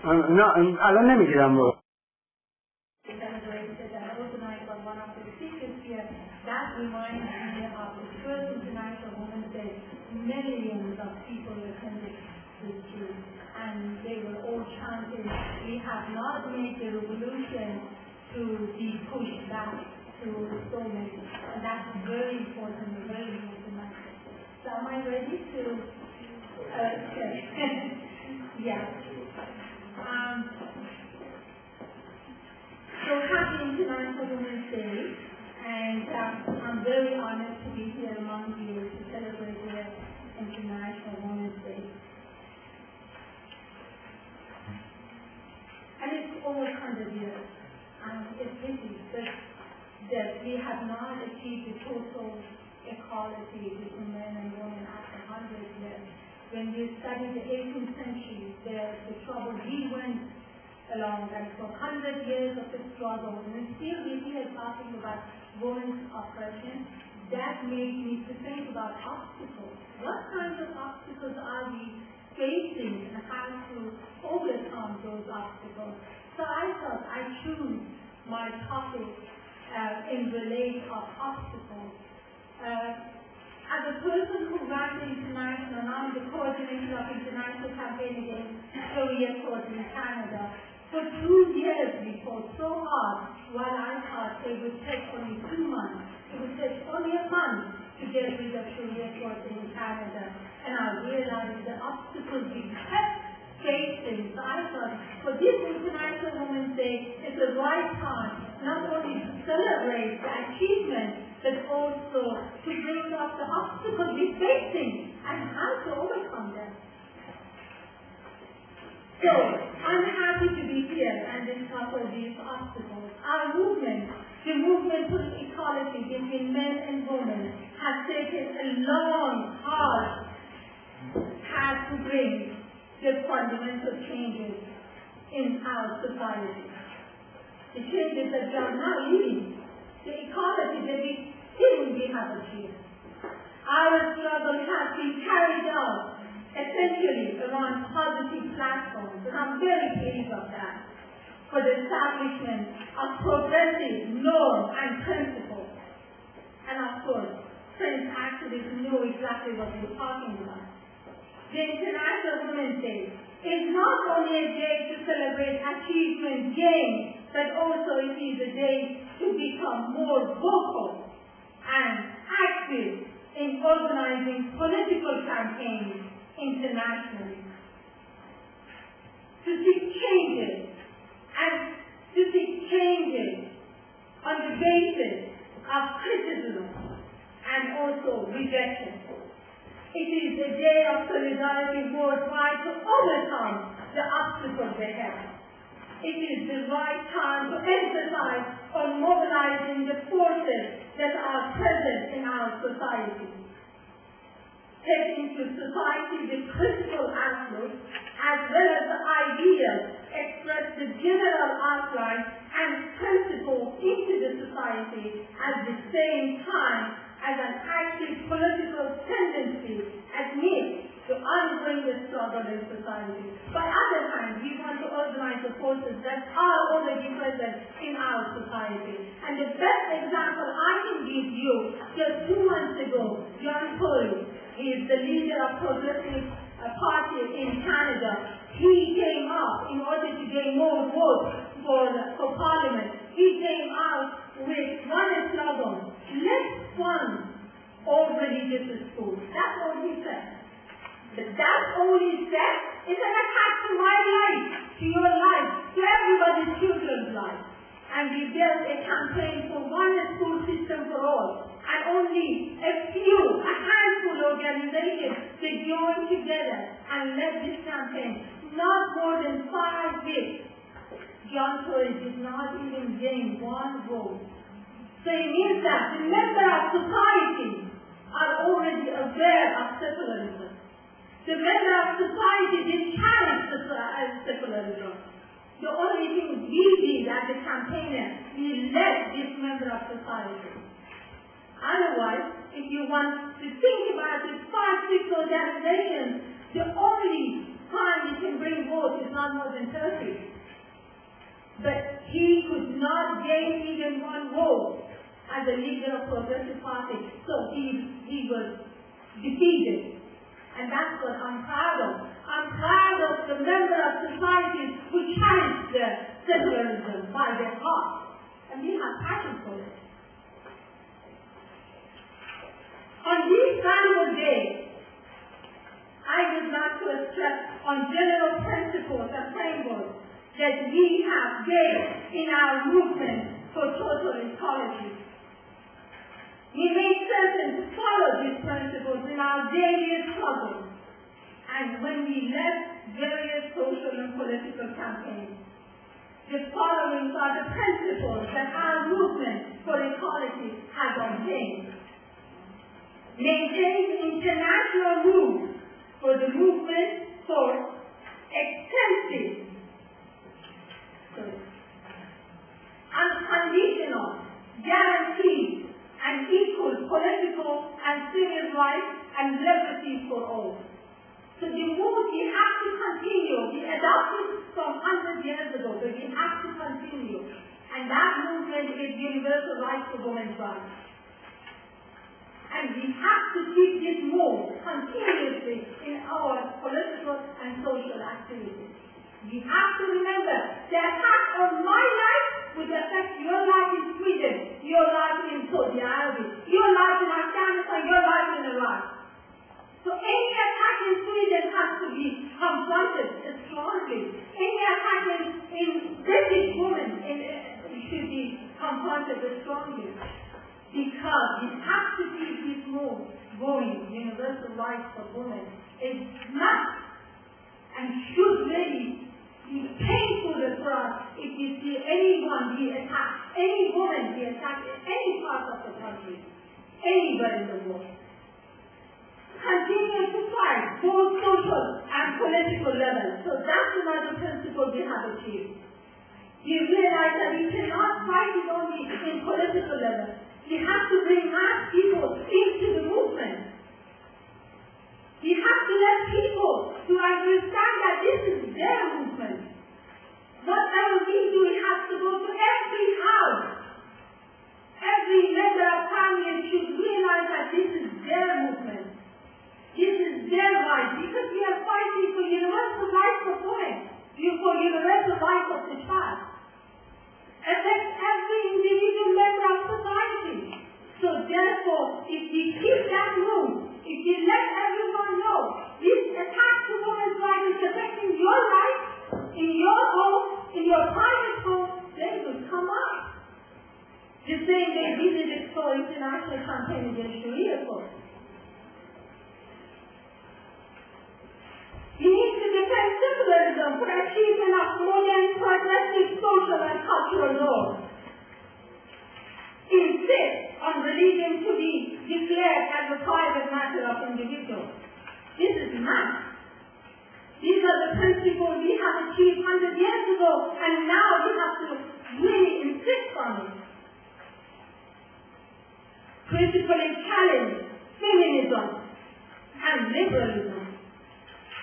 알아내면 기다 뭐. That reminds me of the first International Women's Day. Millions of people attended this trip, and they were all chanting, "We have not made the revolution to be pushed back to so many." And that's very important, very important. So am I ready to? Yeah. So happy International Women's Day. And I'm very honored to be here among you to celebrate the International Women's Day. And it's almost 100 years. It's pity that we have not achieved the total equality between men and women after 100 years. When you study the 18th century, the trouble we went along, and for 100 years of the struggle, and still we're here talking about women's oppression. That made me to think about obstacles. What kinds of obstacles are we facing and how to overcome those obstacles? So I thought I'd choose my topic in relation of obstacles. As a person who ran the international, now I'm the coordinator of international campaign against career courts in Canada. For 2 years we fought so hard, while I thought it would take only 2 months. It would take only a month to get rid of career courts in Canada. And I realized the obstacles we kept facing. So I thought, for this International Women's Day, it's the right time not only to celebrate the achievement, but also to bring up the obstacles we're facing and how to overcome them. So, I'm happy to be here and discuss all these obstacles. Our movement, the movement for equality between men and women, has taken a long, hard path to bring the fundamental changes in our society. The changes that we are now living, the equality that we think we have achieved. Our struggle has been carried out essentially around positive platforms, and I'm very pleased of that, for the establishment of progressive norms and principles. And of course, French activists know exactly what we're talking about. The International Women's Day is not only a day to celebrate achievement gained, but also it is a day to become more vocal and active in organizing political campaigns internationally, to seek changes on the basis of criticism and also rejection. It is a day of solidarity worldwide to overcome the obstacles ahead. It is the right time to emphasize on mobilizing the forces that are present in our society. Take into society the critical outlook as well as the ideas, express the general outline and principles into the society at the same time as an active political tendency amid the ongoing struggle in society. By other hand, we want to organize the forces that are already present in our society. And the best example I can give you, just 2 months ago, John Tory, he is the leader of Progressive Party in Canada. He came up in order to gain more votes for Parliament. He came out with one slogan: let's fund all religious schools. That's all he said. But that all he said is an attack to my life, to your life, to everybody's children's life. And we built a campaign for one school system for all. And only a handful of organizations, they joined together and led this campaign. Not more than 5 weeks. John Tory did not even gain 1 vote. So it means that the members of society are already aware of secularism. The members of society did challenge secularism. The only thing we did as a campaigner, we led this member of society. Otherwise, if you want to think about these 5-6 organizations, the only time you can bring votes is not more than 30. not gain even one vote as a leader of Progressive Party, so he was defeated. And that's what I'm proud of. I'm proud of the member of society who challenged the secularism by their heart. And we have passion for it. On this valuable day, I would like to stress on general principles and frameworks that we have gained in our movement for total ecology. We made certain to follow these principles in our daily struggle, and when we led various social and political campaigns. The following are the principles that our movement for equality has obtained. Maintain international rules for the movement for extensive, unconditional, guaranteed, and equal political and civil rights and liberties for all. So the move we have to continue. We adopted from 100 years ago, but we have to continue. And that movement is universal rights for women's rights. And we have to keep this move continuously in our political and social activities. We have to remember the attack on my life will affect your life in Sweden, your life in Saudi Arabia, your life in Afghanistan, your life in Iraq. So any attack in Sweden has to be confronted strongly. Any attack in British women should be confronted strongly. Because we have to keep this move going. Universal rights for women is not and should really be painful for us if we see anyone be attacked, any woman be attacked in any part of the country, anywhere in the world. Continue to fight both social and political levels. So that's another principle we have achieved. We realize that we cannot fight it only in political level. We have to bring mass people into the movement. We have to let people to understand that this is their movement. Whatever we do, we have to go to every house. Every member of family should realize that this is their movement. This is their right, because we are fighting for universal rights of women, for universal rights of the child. Affects every individual member of society. So therefore, if we keep that move, if we let everyone know this attack to women's rights is affecting your life, in your home, in your private home, they will come up. The same way we did it for international campaign against Sharia court. We need to defend secularism for achievement of modern, progressive social and cultural norms. Insist on religion to be declared as a private matter of individuals. This is not. These are the principles we have achieved 100 years ago, and now we have to really insist on it. Critically challenge feminism and liberalism.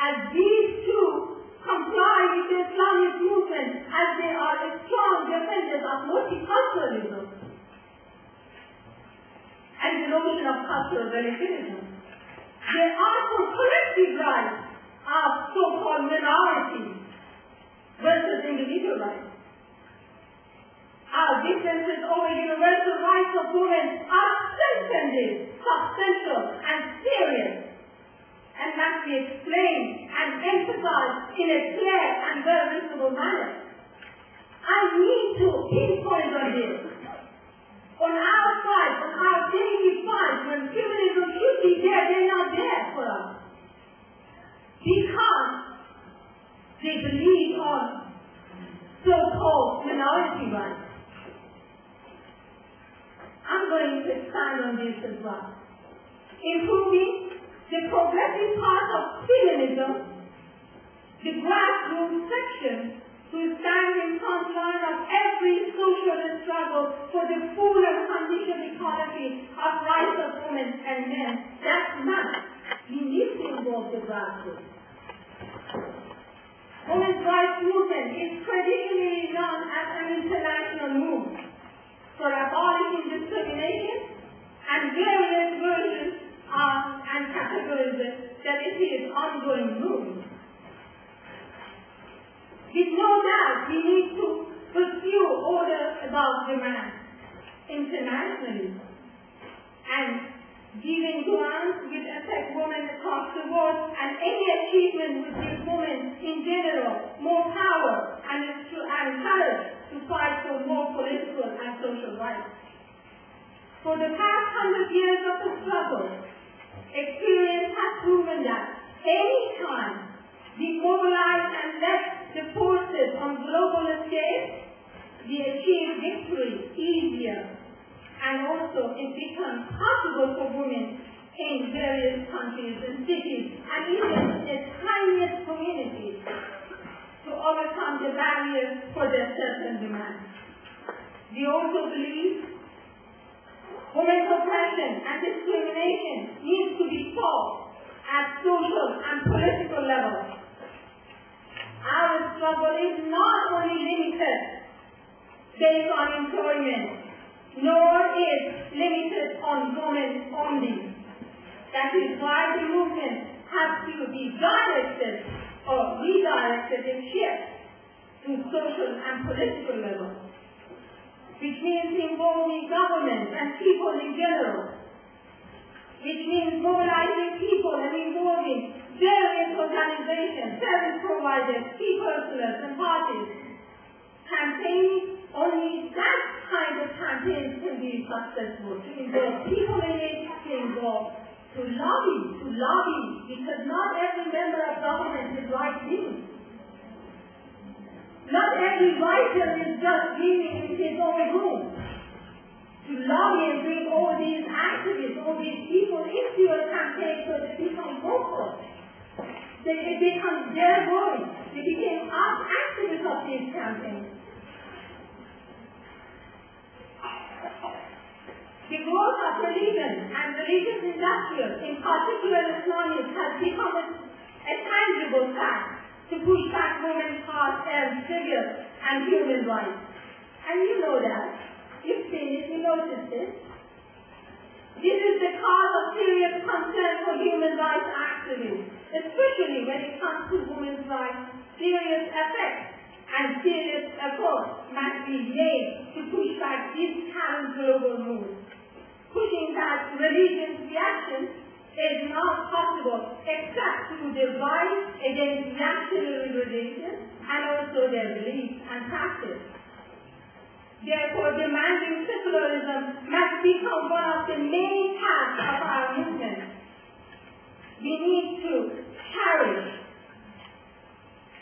As these two comply with the Islamic movement, as they are strong defenders of multiculturalism and the notion of cultural relativism. They are for collective rights of so-called minorities versus individual rights. Our differences over universal rights of women are self-centered, substantial, and serious, and must be explained and emphasized in a clear and very reasonable manner. I need to pinpoint on this. On our side, on our daily fight, when feminism should be there, they're not there for us. Because they believe on so-called minority rights. I'm going to expand on this as well. Improving the progressive part of feminism, the grassroots section, to stand in front line of every social struggle for the full and conditional equality of rights of women and men. That's not. We need to involve the grassroots. Women's rights movement is traditionally known as an international move for abolishing discrimination, and various versions and categories that it is ongoing movement. With no doubt, we need to pursue order above demand internationally, and giving grants which affect women across the world, and any achievement would give women in general more power and courage to fight for more political and social rights. For the past 100 years of the struggle, experience has proven that any time we mobilize and let the forces on global scale, we achieve victory easier, and also it becomes possible for women in various countries and cities and even in the tiniest communities to overcome the barriers for their self-demand. We also believe women's oppression and discrimination needs to be fought at social and political levels. Our struggle is not only limited based on employment, nor is limited on women only. That is why the movement has to be directed or redirected and shifted to social and political levels, which means involving government and people in general, which means mobilizing people and involving various organizations, service providers, key personnel, and parties. Campaigns, only that kind of campaigns can be successful, to involve people in it, to lobby, because not every member of government is right-wing. Not every writer is just living in his own room. To lobby and bring all these activists, all these people into a campaign so they become vocal. They become their voice. They became activists of these campaigns. The growth of religion and religious industrial, in particular Islamic, has become a tangible fact to push back women's hearts and civil and human rights. And you know that. You've seen it, you noticed it. This is the cause of serious concern for human rights activists, especially when it comes to women's rights. Serious effects and serious efforts must be made to push back this current global move. Pushing back religious reaction is not possible except through the rise against reactionary religion and also their beliefs and practice. Therefore, demanding secularism must become one of the main tasks of our movement. We need to cherish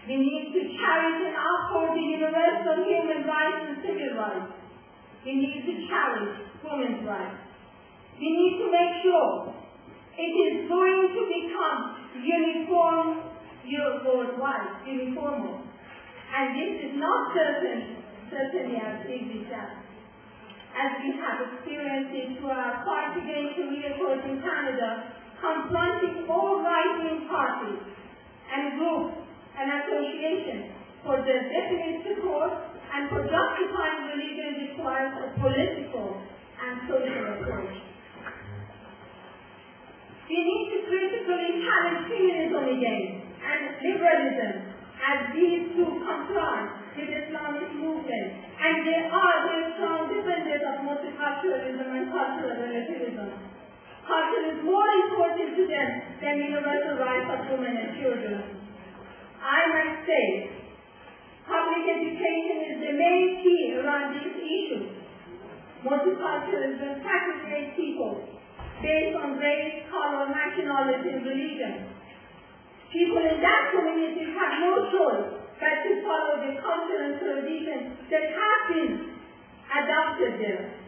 and uphold the universal human rights and civil rights. We need to cherish women's rights. We need to make sure it is going to become uniform worldwide, uniform. And this is not certainly as easy as we have experienced it through our fight against Sharia courts in Canada, confronting all right-wing parties and groups and associations for their definite support and for justifying religion requires a political and social approach. We need to critically challenge feminism again and liberalism as these two comply with Islamic movement, and they are very strong defenders of multiculturalism and cultural relativism. Culture is more important to them than universal rights of women and children. I must say, public education is the main key around these issues. Multiculturalism segregates people based on race, color, nationality, and religion. People in that community have no choice but to follow the culture and traditions that have been adopted there.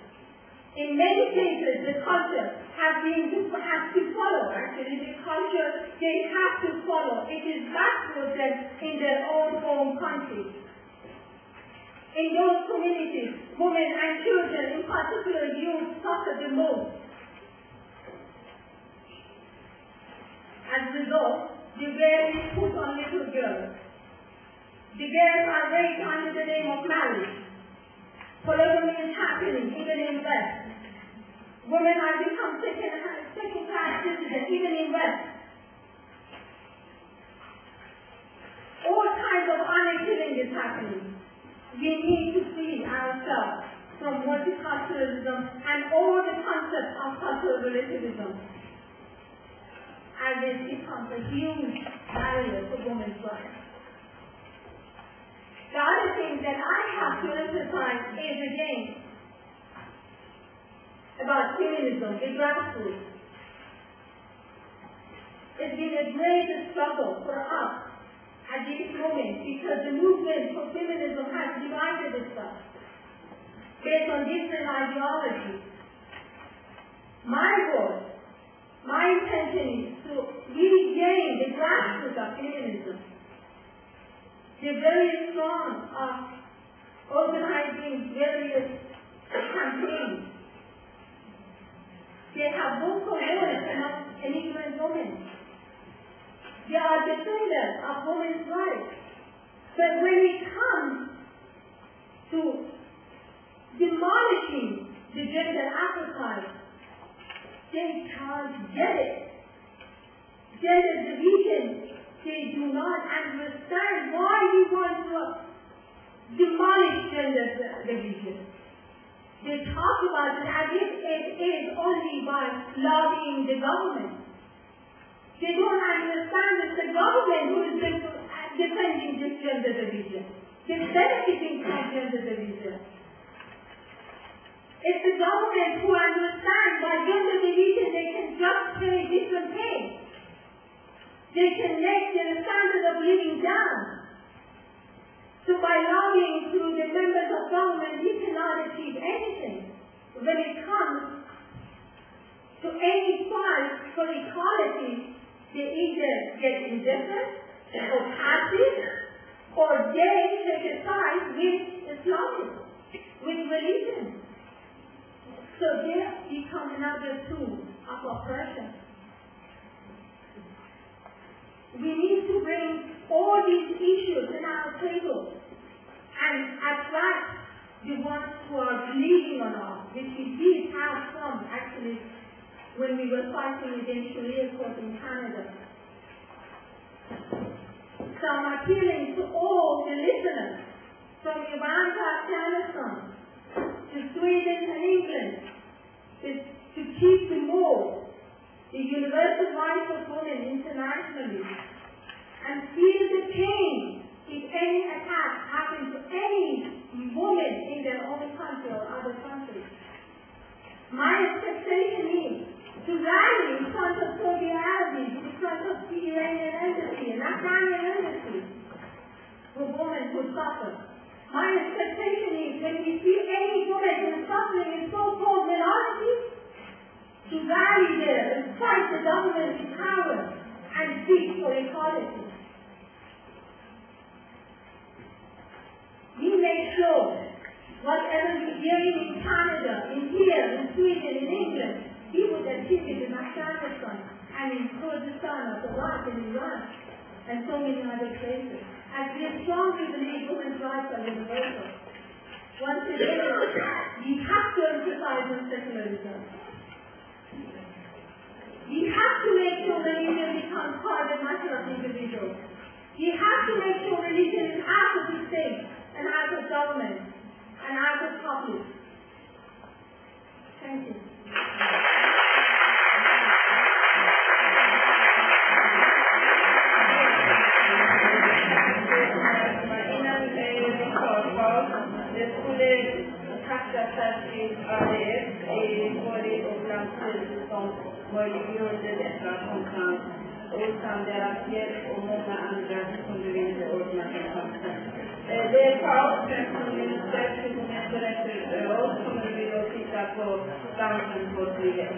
In many cases, the culture has to follow. Actually, the culture they have to follow. It is back to them in their own home country. In those communities, women and children, in particular youth, suffer the most. As a result, they rarely put on little girls. The girls are raped under the name of marriage. Polygamy is happening even in West. Women are become second-class citizens even in West. All kinds of honor killing is happening. We need to free ourselves from multiculturalism and all the concepts of cultural relativism, as it becomes a huge barrier for women's rights. The other thing that I have to emphasize is, again, about feminism, the grassroots. It's been a great struggle for us at this moment because the movement for feminism has divided itself based on different ideologies. My goal, my intention is to regain the grassroots of feminism. They're very strong of organizing various campaigns. They have vocal voice among immigrant women. They are defenders of women's rights. But when it comes to demolishing the gender appetite, they can't get it. Gender division, they do not understand why we want to demolish gender division. They talk about it as if it is only by lobbying the government. They don't understand it's the government who is defending this gender division. They're benefiting from gender division. It's the government who understands by gender division they can just pay different pay. They can make their standard of living down. So by lobbying through the members of government, you cannot achieve anything. When it comes to any fight for equality, they either get indifferent or passive, or they take a side with Islam, with religion. So they become another tool of oppression. We need to bring all these issues in our table and attract the ones who are believing on us, which we did have some actually when we were fighting against Sharia court in Canada. So I'm appealing to all the listeners from Iran to Afghanistan, to Sweden and England, to keep the law, the universal rights of women internationally, and feel the pain if any attack happens to any woman in their own country or other countries. My expectation is to rally in front of Saudi Arabia, in front of the Iranian embassy and Afghanian embassy for women who suffer. My expectation is when we see any woman who is suffering in so-called minorities, to rally there and fight the government in power and seek for equality. We make sure whatever we gain in Canada, in here, in Sweden, in England, we would achieve it in Afghanistan and in Kurdistan of Iraq and Iran and so many other places. As we strongly believe women's rights are universal. Once again, we have to emphasize on secularism. We have to make sure religion becomes part and matter of individuals. We have to make sure religion is out of the state and out of government and out of public. Thank you. Det skulle tacka särskilt ADF både och landsting som möjliggjorde detta konferens och utan deras hjälp och många andra kunde vi inte ordna konferensen. Det är paus, 15 minuter, 20 minuter efter oss kommer vi att titta på dansen på flyget.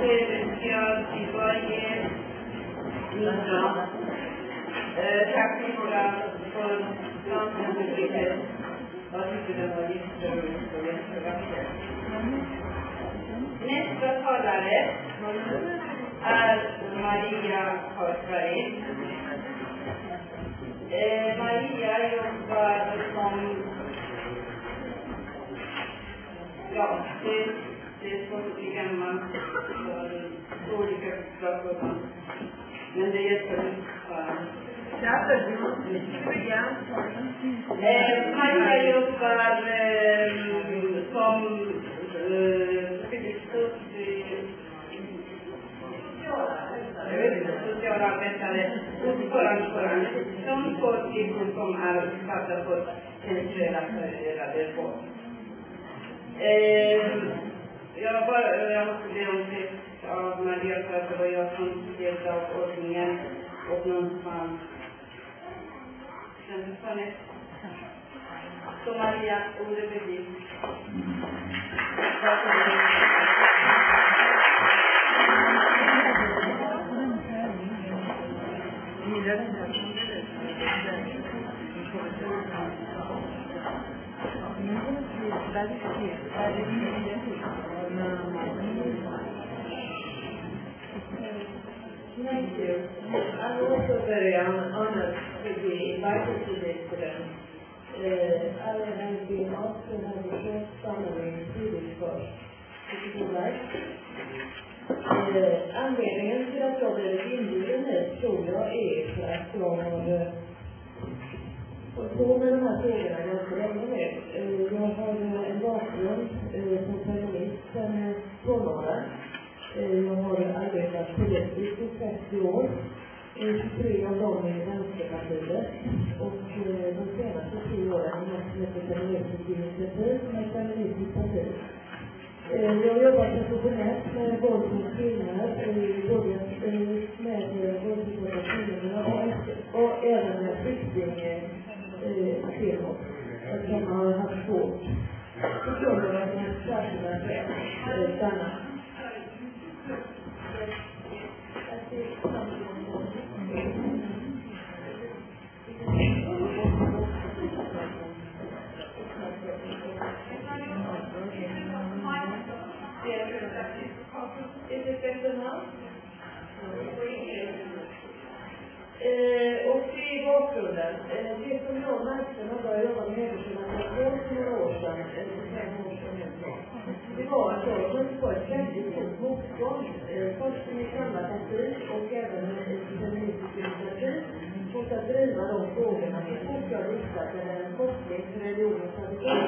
jag idag ger mina tack för framtidsbygget. Jag tycker det var jätteroligt och jättevackert. Nästa talare är Maria Korsberg. Maria jobbar som det är svårt att bli gammal för olika situationer. Men det är jätteroligt för Maria jobbar som socialarbetare ordförande som får flickor som är utsatta för sexrelaterade våld. Jag måste be om det av Maria för att det var jag som skrev dagordningen och någonstans sen försvann det. Så Maria, ordet är ditt. Thank you. I'm also very honored to be invited to this event. I have been asked to have a short summary in Swedish first. If you would like. Anledningen till att jag blev inbjuden hit tror jag är för att jag har hållit på med de här frågorna ganska länge nu. Jag har en bakgrund som feminist sedan 12 år. Jag har arbetat politiskt i 30 år, 23 av dem i Vänsterpartiet och de senaste 10 åren har jag haft ett feministiskt initiativ som är ett feministiskt parti. Jag har jobbat professionellt med våld mot kvinnor, både med våldsutsatta kvinnor och även med flyktingkvinnor som har haft svårt på grund av att de har särskilda skäl stanna. Is it better now? Och i bakgrunden, det som jag märkte när jag började jobba med hedersrelaterat för några år sedan, för 5 år sedan, det var att jag kunde få ett väldigt stort motstånd, först i mitt gamla parti och även i feministiskt initiativ, mot att driva de frågorna och jag visste att det är en koppling till religion och tradition.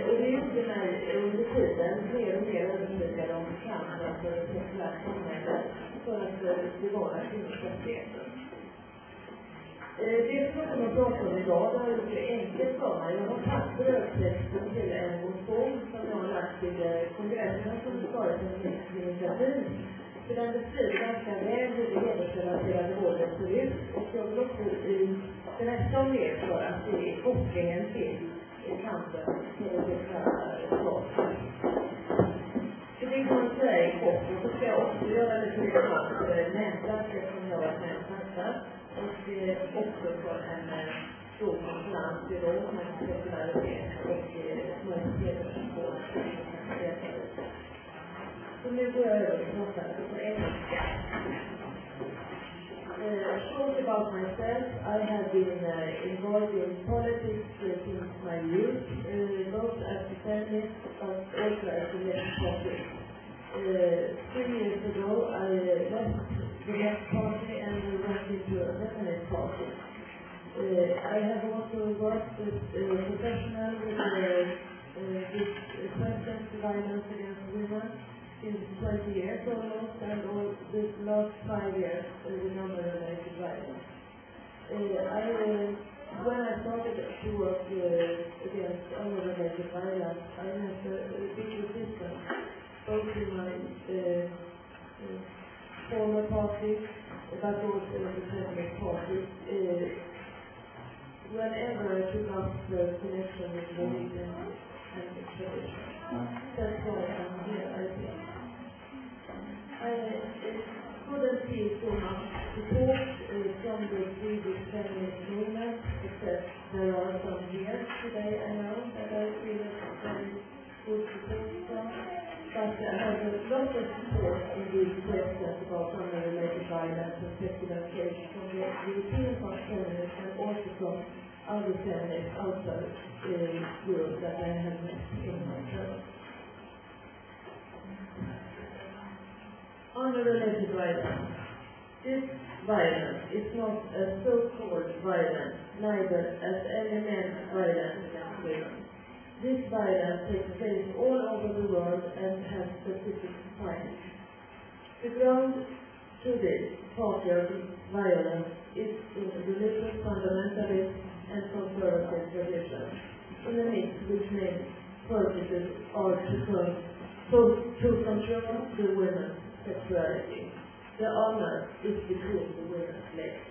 Och det gjorde mig under tiden mer och mer övertygad om kampen för ett sekulärt samhälle för att bevara kvinnors rättigheter. Det som jag kommer att prata om idag, det har gjort det enkelt för mig. Jag har tagit brödtexten till en motion som jag har lagt till kongressen som svarar för ett initiativ. För den beskriver ganska väl hur det hedersrelaterade våldet ser ut. Och jag vill också berätta om det för att det är kopplingen till kampen för det sekulära staten. Så det kan man säga i kort. Och så ska jag också göra lite reklam för nätverket som jag har varit med och fattat. Och också för en stor konferens i Rom med sekularitet och mot hedersvåld. Så nu går jag över och pratar på engelska. Short about myself, I have been involved in politics since my youth, both as a feminist but also as a legislative. 3 years ago, I left the left party and went into a feminist party. I have also worked as a professional with present violence against women in 20 years almost, and all this last 5 years with number-related violence. When I started to work against number-related violence, I met a big resistance, both in my former party, but also the feminist party. Whenever I took up the connection with religion and tradition. That's why I'm here, I think. couldn't see so much support from the Swedish feminist movement, except there are some here today, I know, that I feel very good support from. But I have a lot of support in these questions about unrelated violence and sexual education from the European feminists and also from other feminists outside Europe that I have met in myself. Unrelated violence. This violence is not a so-called violence, neither as any man's violence against women. This violence takes place all over the world and has specific signs. The ground to this party of violence is in religious fundamentalist and conservative tradition, in a mix which makes purposes are to control the women's sexuality. The honor is between the women's legs.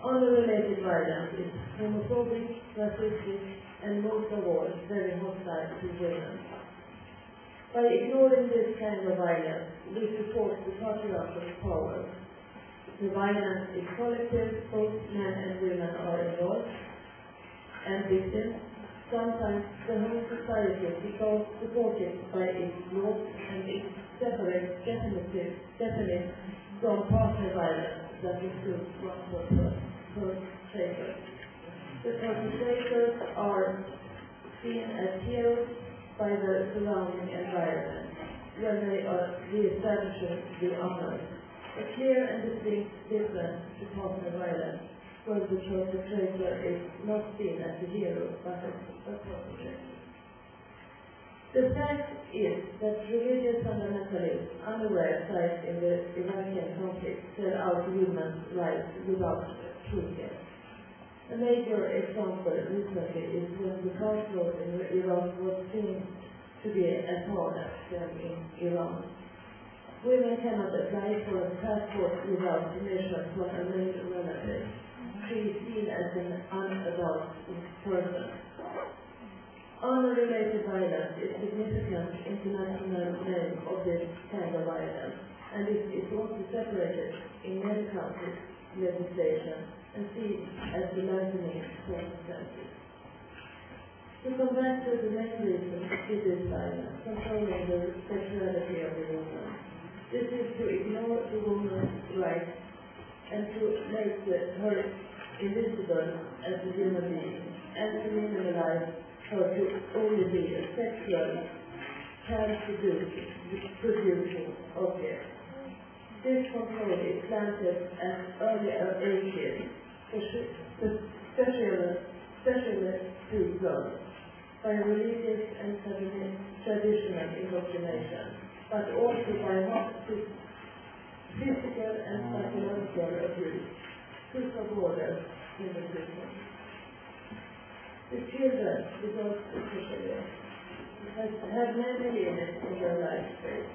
Honor-related violence is homophobic, racistic, and most of all, very hostile to women. By ignoring this kind of violence, we support the patriarchal power. The violence is collective, both men and women are involved, and victims. Sometimes the whole society is supported by its laws and its definite from partner violence that includes one perpetrator. The perpetrators are seen as heroes by the surrounding environment when they are re-establishing the honor. A clear and distinct difference to partner violence, where the perpetrator is not seen as a hero but as a perpetrator. The fact is that religious fundamentalists, unaware sides in the Iranian conflict, sell out women's rights without truth. A major example recently is when the passport in Iran was seen to be as hard as them in Iran. Women cannot apply for a passport without permission from a male relative. She is seen as an unadult person. Honor-related violence is a significant international name of this kind of violence, and it is also separated in many countries' legislation and seen as the lightening circumstances. To come back to the main reason to this violence, controlling the sexuality of the woman. This is to ignore the woman's rights and to make her invisible as a human being, and to minimize her to only be a sexual, child-producing object. This control is planted as early as ages, especially to girls, by religious and traditional indoctrination, but also by physical and psychological abuse, through borders in the system. The children, the girls especially, have many limits in their life space.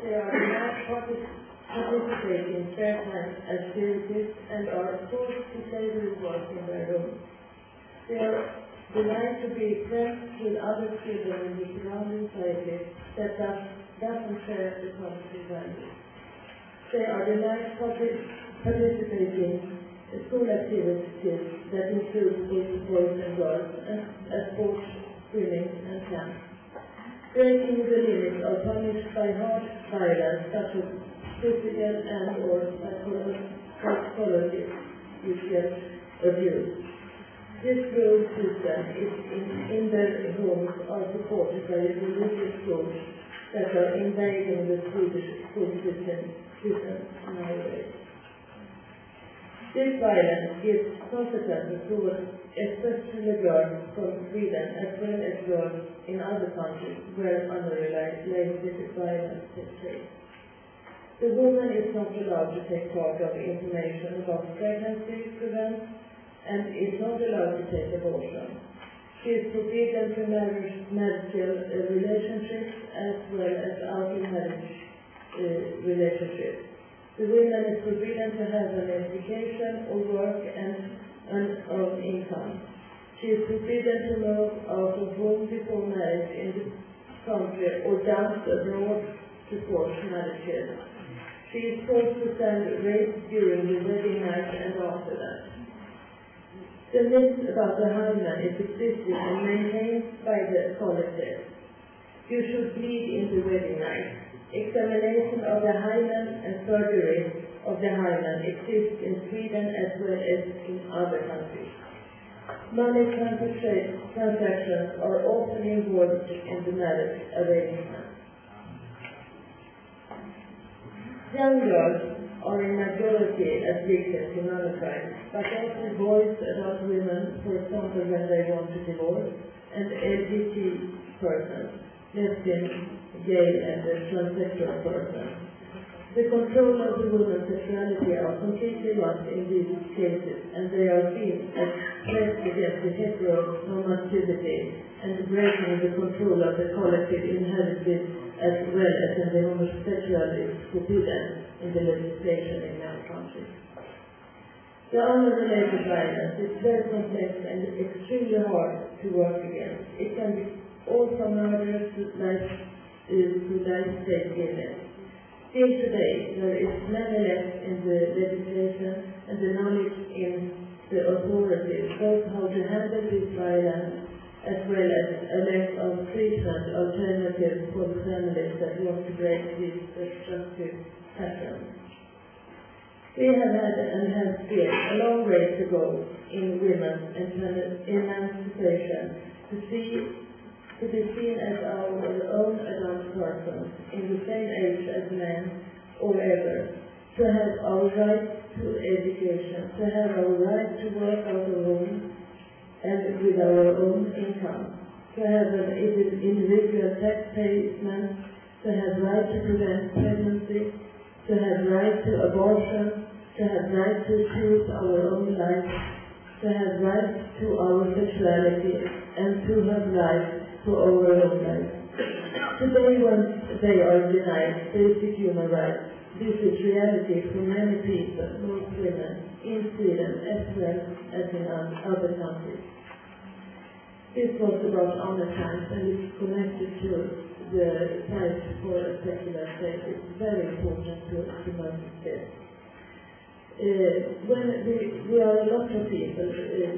They are not participate in spare time activities and are forced to slavery work in their homes. They are denied to be friends with other children in the surrounding society that doesn't share the positive values. They are denied participating in school activities that include both boys and girls, as sports, swimming, and camp. Breaking the limits are punished by hard violence, such as physical and or psychological abuse. This rule system is in their homes are supported by religious schools that are invading the Swedish school system nowadays. This violence gives consequences towards especially girls from Sweden as well as girls in other countries where unrelated violence takes place. The woman is not allowed to take part of information about pregnancy prevent and is not allowed to take abortion. She is forbidden to marital relationships as well as out-of-marriage relationships. The woman is forbidden to have an education or work and an own income. She is forbidden to move out of home before marriage in the country or dance abroad support marriages. She is forced to stand raised during the wedding night and after that. The myth about the hymen is existing and maintained by the colleges. You should bleed in the wedding night. Examination of the hymen and surgery of the hymen exists in Sweden as well as in other countries. Money transactions are often involved in the marriage arrangement. Young girls are in majority as victims in money crimes, but also boys, adult women, for example, when they want to divorce, and LGBT persons, lesbian, gay, and transsexual persons. The control of the woman's sexuality are completely lost in these cases, and they are seen as threats against the heteronormativity and breaking the control of the collective inherited as well as in the homosexual is forbidden in the legislation in many countries. The unrelated violence is very complex and extremely hard to work against. It can be also murderous to life state killings. Still today, there is many left in the legislation and the knowledge in the authorities, both how to handle this violence as well as a lack of treatment alternatives for the families that want to break these destructive patterns. We have had and have still a long way to go in women's emancipation to be seen as our own adult persons in the same age as men or ever, to have our right to education, to have our right to work out our own and with our own income, to have an individual tax payment, to have right to prevent pregnancy, to have right to abortion, to have right to choose our own life, to have right to our sexuality, and to have right to our own life. Today, when they are denied basic human rights, this is reality for many people, most women, in Sweden as well as in other countries. This was about honor times, and it's connected to the fight for a secular state. It's very important to notice this. When we are a lot of people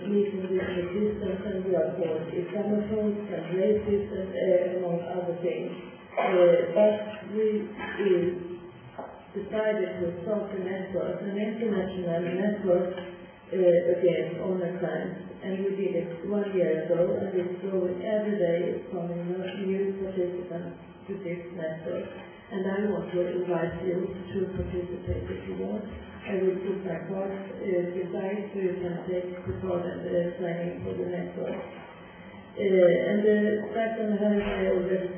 meeting this resistance, and we are called Islamophones and racists and among other things, but we decided to start a network, an international network against honor crimes, and we did it 1 year ago, and it's growing every day. It's coming new participants to this network, and I want to invite you to participate if you want. I will put my card beside so you can take the card and sign in for the network. And the second one I already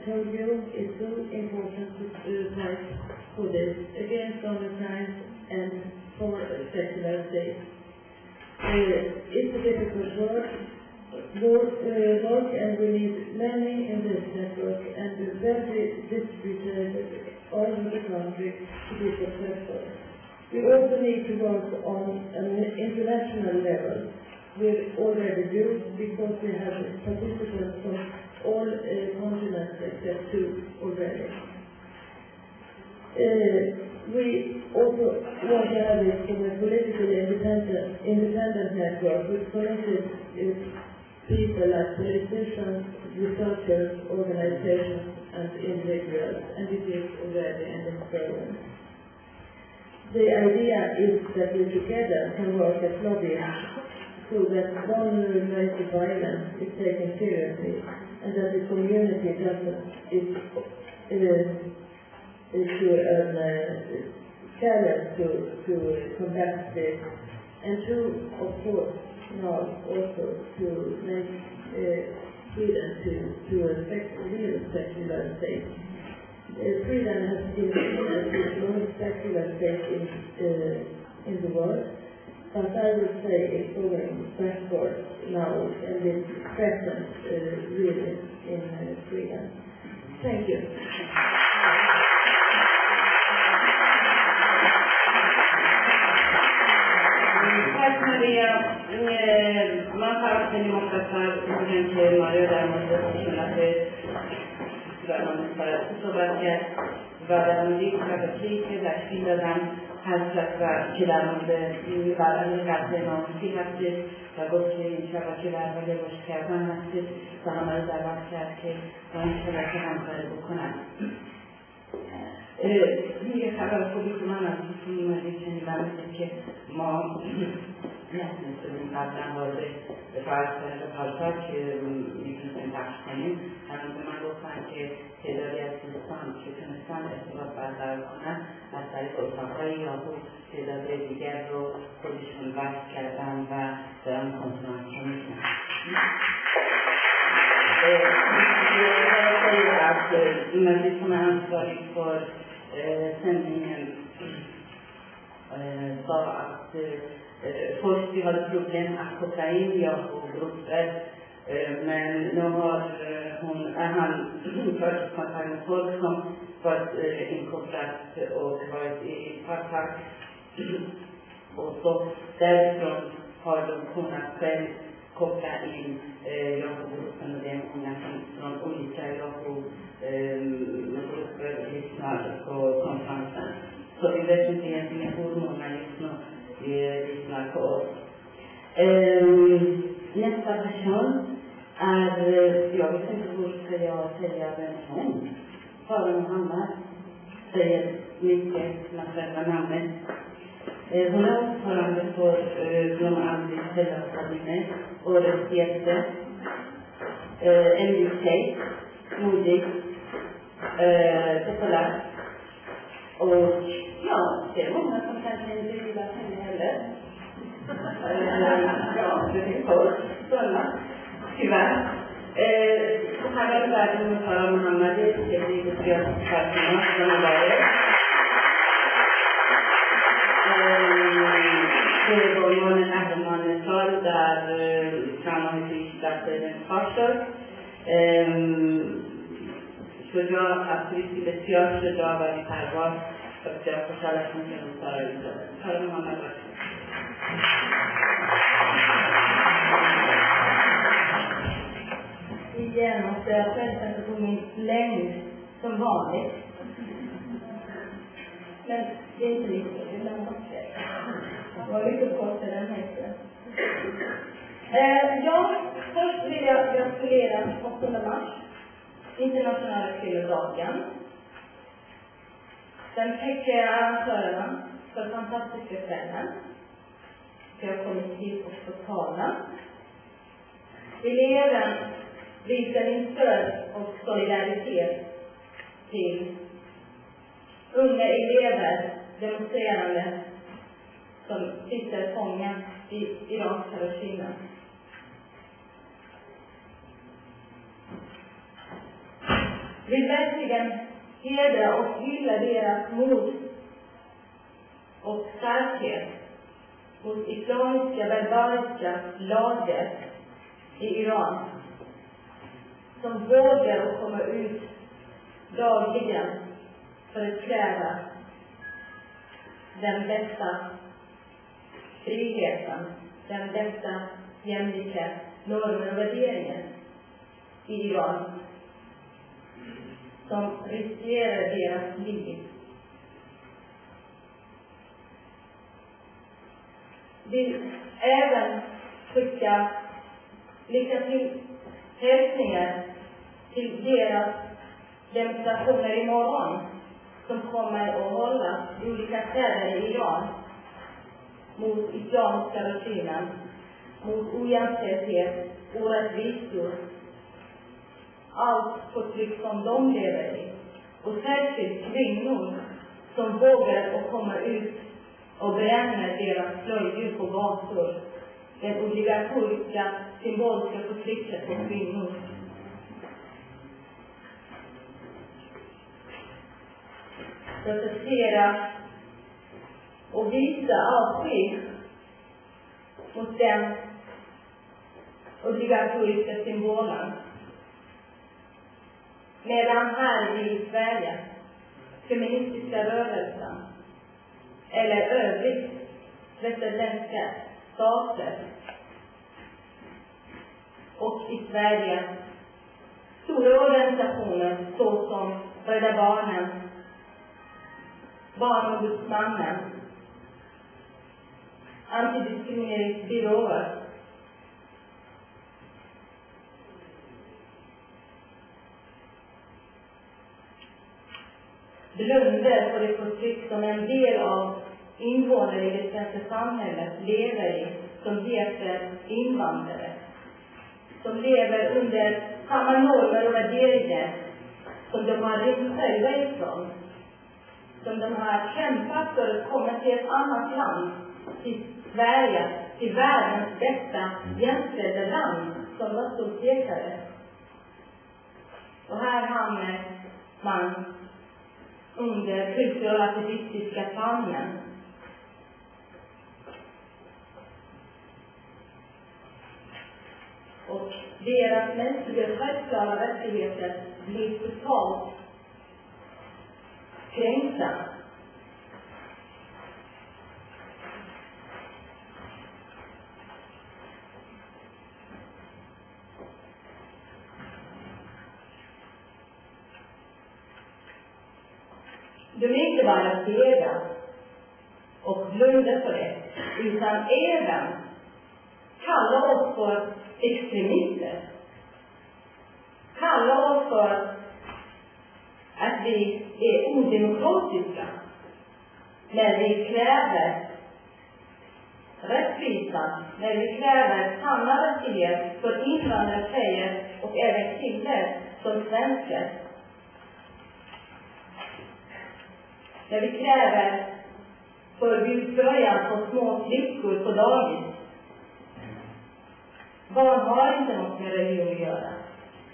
told you is so important to fight for this, against honor crimes and for a secular state. It's a difficult work, and we need many in this network and very distributed all over the country to be successful. We also need to work on an international level. We already do, because we have participants from all continents except 2 already. We also want to have it from a politically independent network which connected people like politicians, researchers, organizations, and individuals, and it is already in this program. The idea is that we together can work as lobbyists so that vulnerable violence is taken seriously, and that the community is to challenge to combat this, and to, of course, now also to make Sweden to a real secular state. Sweden has been seen as the most secular state in the world, but I would say it's going backwards now, and it's present really in Sweden. Thank you. Tack Maria. Man har alltid demokrater och inte Maria däremot att szóval valami véglegesítőleg figyelem, házasra csinálod, mivel előgászénom kivető, ragocsén, csavacsivár vagyok, kell vannak, számadállat kell ki, van cselekedem felbukonát. Még akár publikumán azt hiszem, hogy dicsőnyben, hogy ma lehetne tudni hogy változás, miközben társítani, hanem megolván, hogy például játszottam, csökkentően, ezt a változásoknál, aztán itt ott a helyi, ahol például egy gyerről, hogy is van vászkában, vagy konferencián. Men vi som är ansvarig för sändningen sa att först vi hade problem att koppla in jag och grupper, men nu har han fört kontakt med folk som varit inkopplat och varit i kontakt, och så därifrån har de kunnat själv koppla in Yahoo-gruppen, och det är många från olika Yahoo-grupper lyssnar på konferensen. Så vi vet inte egentligen hur många lyssnar på oss. Nästa person är, jag vet inte hur ska jag säga vem hon. Karin Hammar säger mycket med själva namnet. Hon är ordförande för de aldrig självakademi, årets hjälte, en tjej, modig, populär. Och ja, det är många som kanske inte gillar henne heller. Ja, det är kort, sådana, tyvärr. Och här är världen att höra Mohammed, det är livet jag personer som har varit. Det var ju en ähtermannestal där framman utvisade den första. Så jag absolut beskjörde då var det här var att jag får kalla som kan vara ute. Här har man varit. Igen måste jag själv sätta på min längd som vanligt. Men det är inte viktigt, det är måste. Det var lite kort till den här. Först vill jag gratulera 8 mars, internationella kvinnodagen. Den täcker arrangörerna för fantastiska kvällen. Vi har kommit hit och fått tala. Eleven visar in stöd och solidaritet till unga elever, demonstrerande som sitter fångar i iranska regimen. Vi verkligen hedra och hylla deras mod och starkhet mot islamiska barbariska lagar i Iran, som vågar att komma ut dagligen för att kräva den bästa friheten, den bästa jämlika normer och värderingen i Iran, som riskerar deras liv. Vi även skicka lycka till hälsningar till deras demonstrationer imorgon, som kommer att hållas i olika städer i Iran mot islamiska regimen, mot ojämställdhet, orättvisor, allt förtryck som de lever i. Och särskilt kvinnor som vågar att komma ut och bränna deras slöjor på gator. Det obligatoriska symboliska förtrycket på kvinnor. Protestera och visa avsky mot den obligatoriska symbolen. Medan här i Sverige, feministiska rörelsen eller övrigt västerländska stater och i Sverige Stora organisationer såsom Rädda Barnen, Barnombudsmannen, antidiskrimineringsbyråer, blundar för det förtryck som en del av invånare i det svenska samhället lever i, som heter invandrare, som lever under samma normer och värderingar som de har rymt själva ifrån, som de har kämpat för att komma till ett annat land, till Sverige, till världens bästa jämställda land, som var så pekade. Och här hamnar man under kulturrelativistiska famnen. Och deras mänskliga självklara rättigheter blir totalt kränkta. De är inte bara fega och blunda för det, utan även kalla oss för extremister. Kalla oss för att vi är odemokratiska när vi kräver rättvisa, när vi kräver samma rättighet för invandrare, tjejer och även killar som svenskar. När vi kräver förbudströjan på små flickor på dagis. Barn har inte något med religion att göra.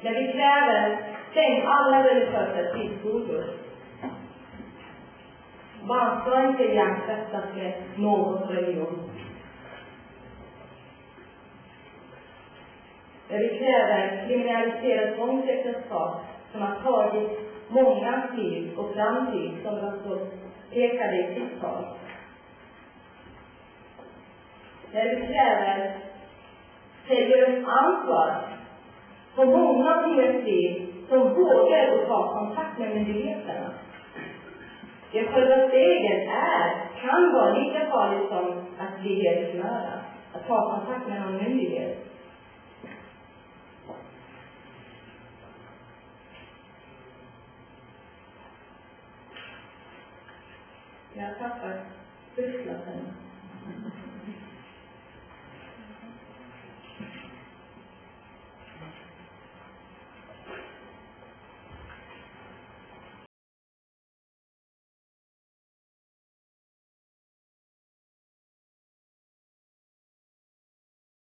När vi kräver stäng alla religiösa friskolor. Barn ska inte jämföras med någon religion. När vi kräver kriminaliserat tvångsäktenskap som har tagit många liv och framtid, som de så pekade i sitt tal. När vi kräver seriöst ansvar på många fler liv som vågar att ta kontakt med myndigheterna. Det själva stegen kan vara lika farligt som att bli hedersmördad, att ta kontakt med någon myndighet. Jag tappar sysslasen.